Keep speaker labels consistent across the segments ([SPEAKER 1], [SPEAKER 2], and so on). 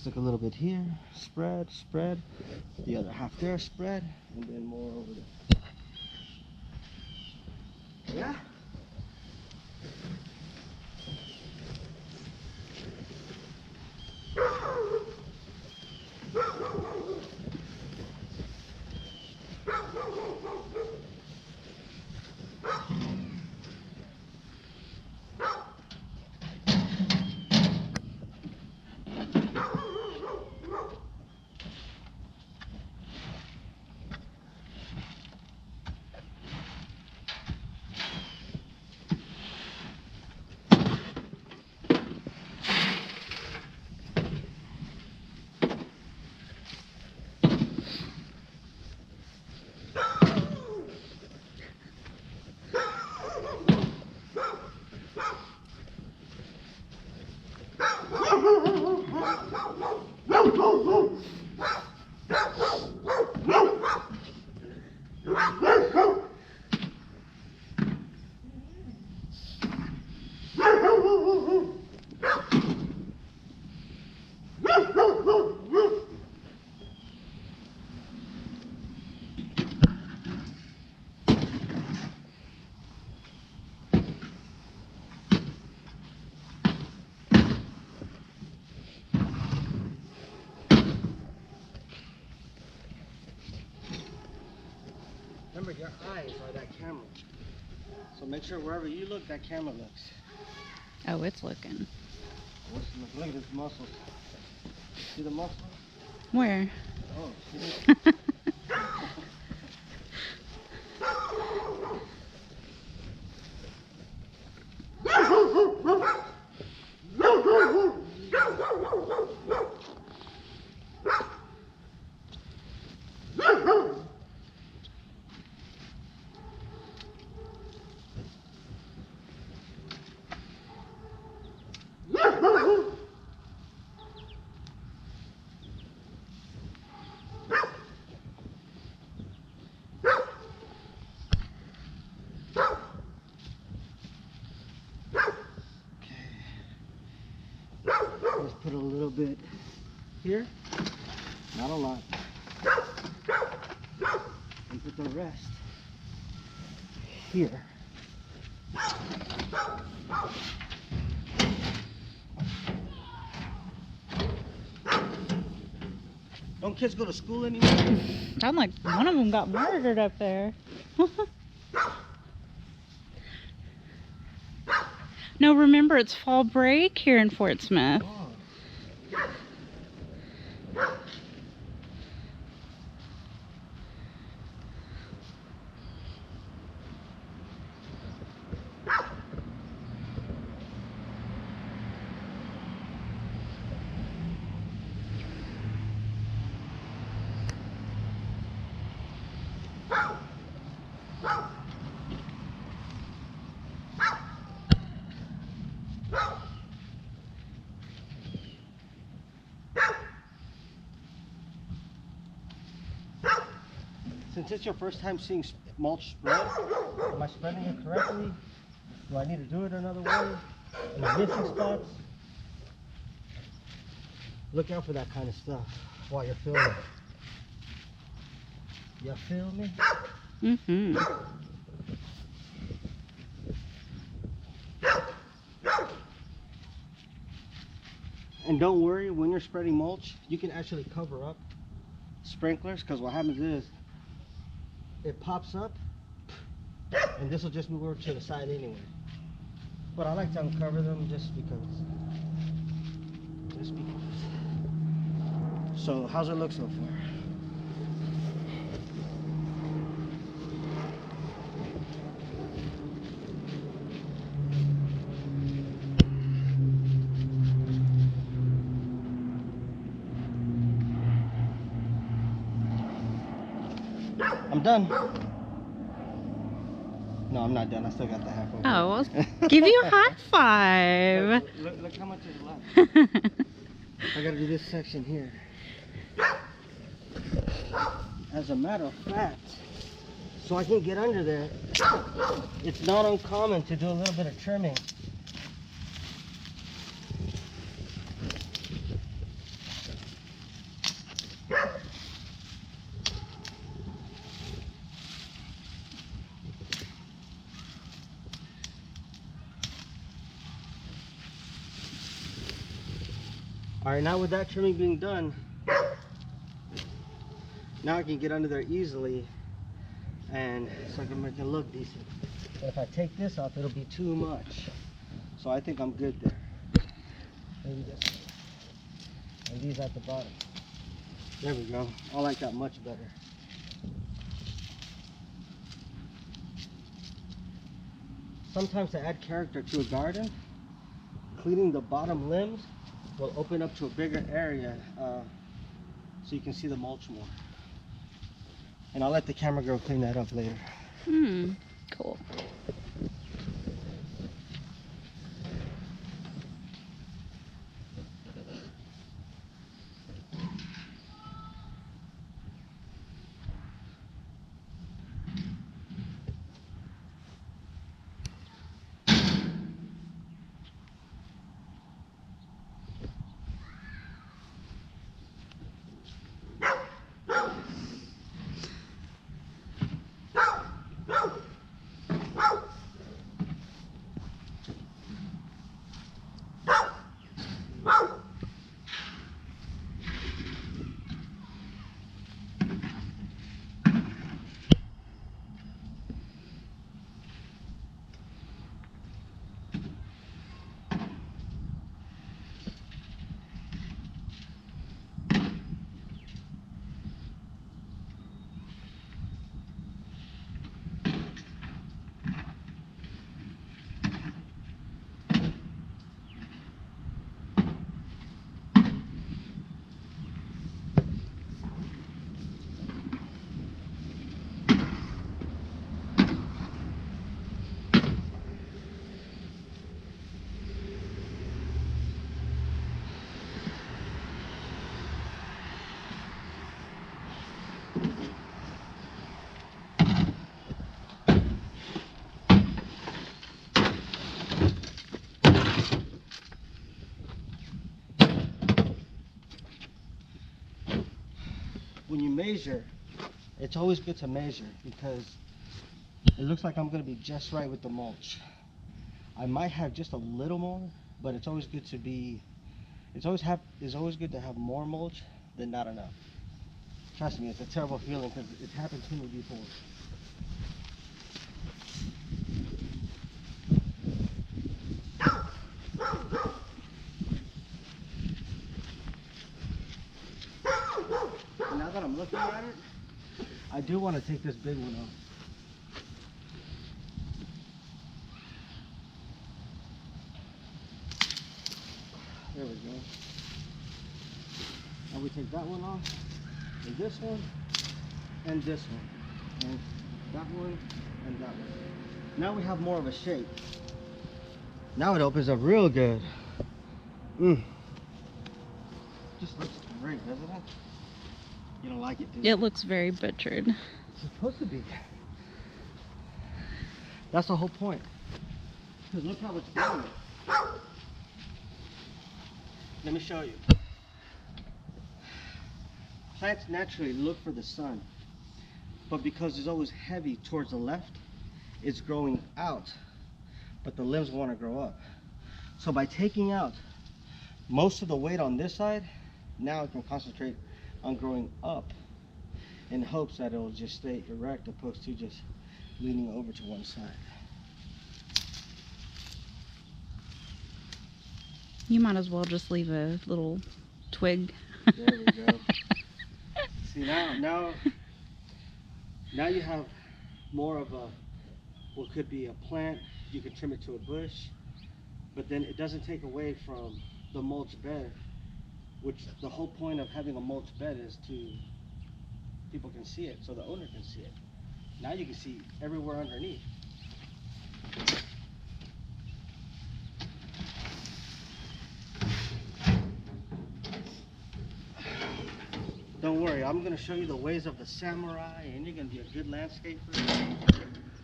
[SPEAKER 1] stick a little bit here, spread, spread. The other half there, spread, and then more over there. Yeah? Remember, your eyes are that camera. So make sure wherever you look, that camera looks.
[SPEAKER 2] Oh, it's looking.
[SPEAKER 1] Look at his muscles. See the muscles?
[SPEAKER 2] Where?
[SPEAKER 1] Oh, see this? Let's put a little bit here, not a lot, and put the rest here. Don't kids go to school anymore?
[SPEAKER 2] Sound like one of them got murdered up there. No, remember it's fall break here in Fort Smith.
[SPEAKER 1] Oh. Since it's your first time seeing mulch spread, am I spreading it correctly? Do I need to do it another way? Am I missing spots? Look out for that kind of stuff while you're filming. You feel me?
[SPEAKER 2] Mm-hmm.
[SPEAKER 1] And don't worry, when you're spreading mulch, you can actually cover up sprinklers, because what happens is it pops up and this will just move over to the side anyway. But I like to uncover them just because. So how's it look so far? I'm done. No, I'm not done. I still got the half over.
[SPEAKER 2] Oh, well, give you a high five.
[SPEAKER 1] Look how much is left. I gotta do this section here. As a matter of fact, so I can get under there, it's not uncommon to do a little bit of trimming. Alright, now with that trimming being done, now I can get under there easily and so I can make it look decent. But if I take this off, it'll be too much. So I think I'm good there. Maybe this one. And these at the bottom. There we go. I like that much better. Sometimes to add character to a garden, cleaning the bottom limbs will open up to a bigger area so you can see the mulch more. And I'll let the camera girl clean that up later.
[SPEAKER 2] Cool.
[SPEAKER 1] When you measure, it's always good to measure because it looks like I'm going to be just right with the mulch. I might have just a little more, but it's always good to be, it's always good to have more mulch than not enough. Trust me, it's a terrible feeling because it's happened to me before. And now that I'm looking at it, I do want to take this big one off. There we go. Now we take that one off, and this one, and this one, and that one, and that one. Now we have more of a shape. Now it opens up real good. Just looks great, doesn't it? You don't like it, do you?
[SPEAKER 2] It looks very butchered.
[SPEAKER 1] It's supposed to be. That's the whole point. Because look how it's growing. Let me show you. Plants naturally look for the sun, but because it's always heavy towards the left, it's growing out, but the limbs want to grow up. So by taking out most of the weight on this side, now I can concentrate on growing up in hopes that it will just stay erect opposed to just leaning over to one side.
[SPEAKER 2] You might as well just leave a little twig.
[SPEAKER 1] There we go. See, now you have more of a, what could be a plant. You can trim it to a bush, but then it doesn't take away from the mulch bed, which the whole point of having a mulch bed is to, people can see it, so the owner can see it. Now you can see everywhere underneath. Don't worry, I'm going to show you the ways of the samurai, and you're going to be a good landscaper,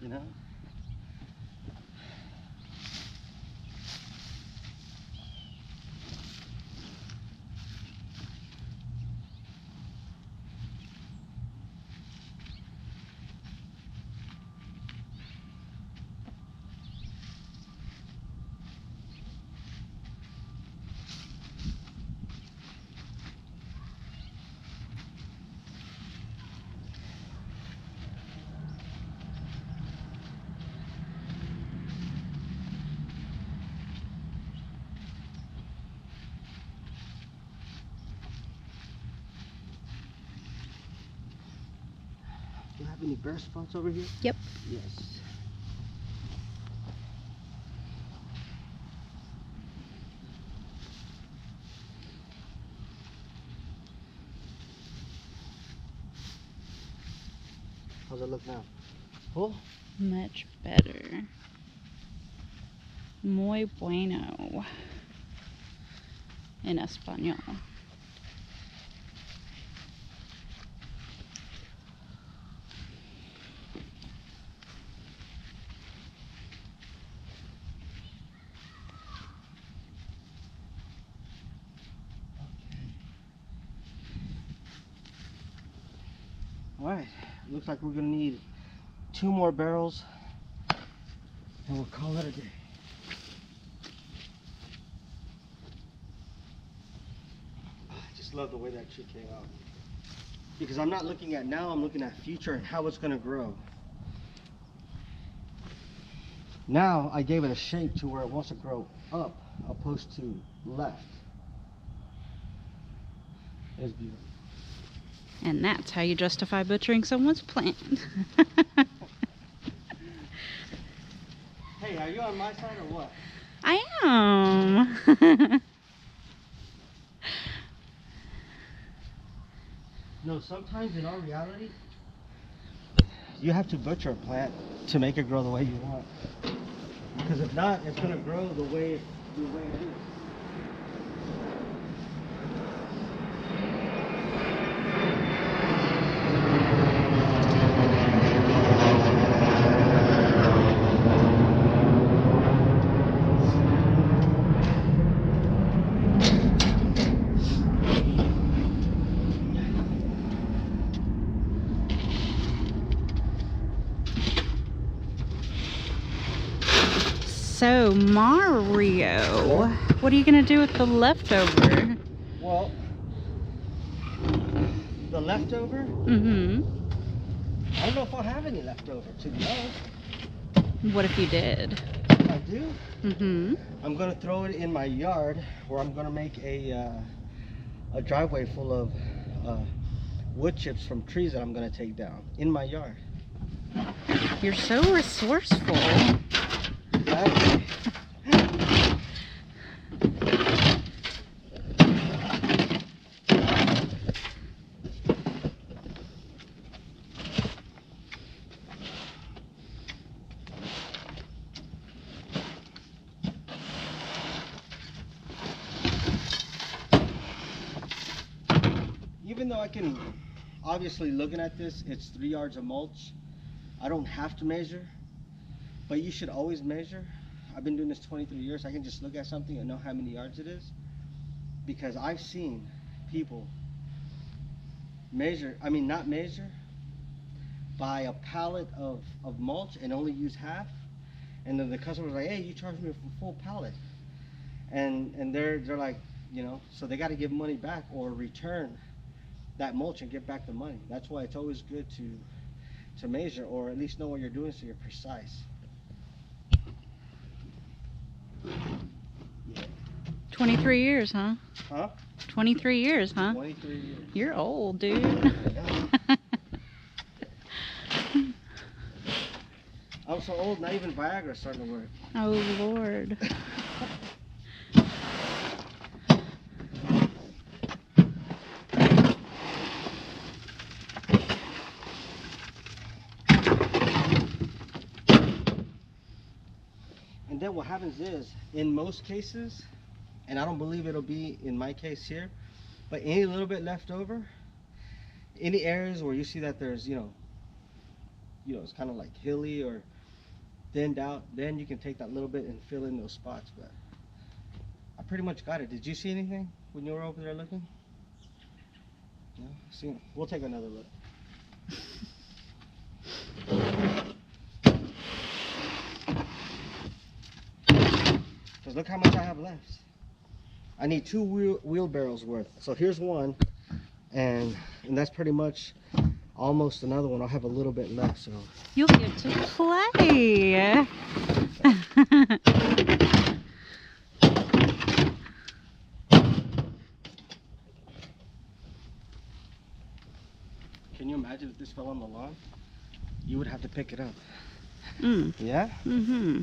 [SPEAKER 1] you know? any bare spots over here?
[SPEAKER 2] Yep.
[SPEAKER 1] Yes. How's it look now? Full?
[SPEAKER 2] Much better. Muy bueno. En español.
[SPEAKER 1] Alright, looks like we're gonna need 2 more barrels and we'll call it a day. I just love the way that tree came out. Because I'm not looking at now, I'm looking at future and how it's gonna grow. Now I gave it a shape to where it wants to grow up opposed to left. It's beautiful.
[SPEAKER 2] And that's how you justify butchering someone's plant.
[SPEAKER 1] Hey, are you on my side or what?
[SPEAKER 2] I am.
[SPEAKER 1] No, sometimes in our reality, you have to butcher a plant to make it grow the way you want. Because if not, it's going to grow the way it is.
[SPEAKER 2] So, Mario, what are you going to do with the leftover?
[SPEAKER 1] Well, the leftover,
[SPEAKER 2] Mm-hmm.
[SPEAKER 1] I don't know if I'll have any leftover, to be honest.
[SPEAKER 2] What if you did?
[SPEAKER 1] If I do,
[SPEAKER 2] Mm-hmm.
[SPEAKER 1] I'm going to throw it in my yard where I'm going to make a driveway full of wood chips from trees that I'm going to take down in my yard.
[SPEAKER 2] You're so resourceful.
[SPEAKER 1] Exactly. Even though I can, obviously looking at this, it's 3 yards of mulch. I don't have to measure, but you should always measure. I've been doing this 23 years. I can just look at something and know how many yards it is. Because I've seen people measure, not measure, buy a pallet of mulch and only use half. And then the customer's like, hey, you charged me for full pallet. And they're like, so they got to give money back or return that mulch and get back the money. That's why it's always good to measure, or at least know what you're doing so you're precise. Yeah.
[SPEAKER 2] 23 years, huh?
[SPEAKER 1] Huh?
[SPEAKER 2] 23 years, huh?
[SPEAKER 1] 23 years.
[SPEAKER 2] You're old, dude.
[SPEAKER 1] Yeah. I'm so old, not even Viagra's starting to work.
[SPEAKER 2] Oh, Lord.
[SPEAKER 1] And then what happens is, in most cases, and I don't believe it'll be in my case here, but any little bit left over, any areas where you see that there's, it's kind of like hilly or thinned out, then you can take that little bit and fill in those spots. But I pretty much got it. Did you see anything when you were over there looking? No? See, we'll take another look. Because look how much I have left. I need 2 wheelbarrows worth. So here's one, and that's pretty much almost another one. I'll have a little bit left. So
[SPEAKER 2] You'll get to play.
[SPEAKER 1] can you imagine if this fell on the lawn? you would have to pick it up.
[SPEAKER 2] Mm.
[SPEAKER 1] Yeah?
[SPEAKER 2] Mm-hmm.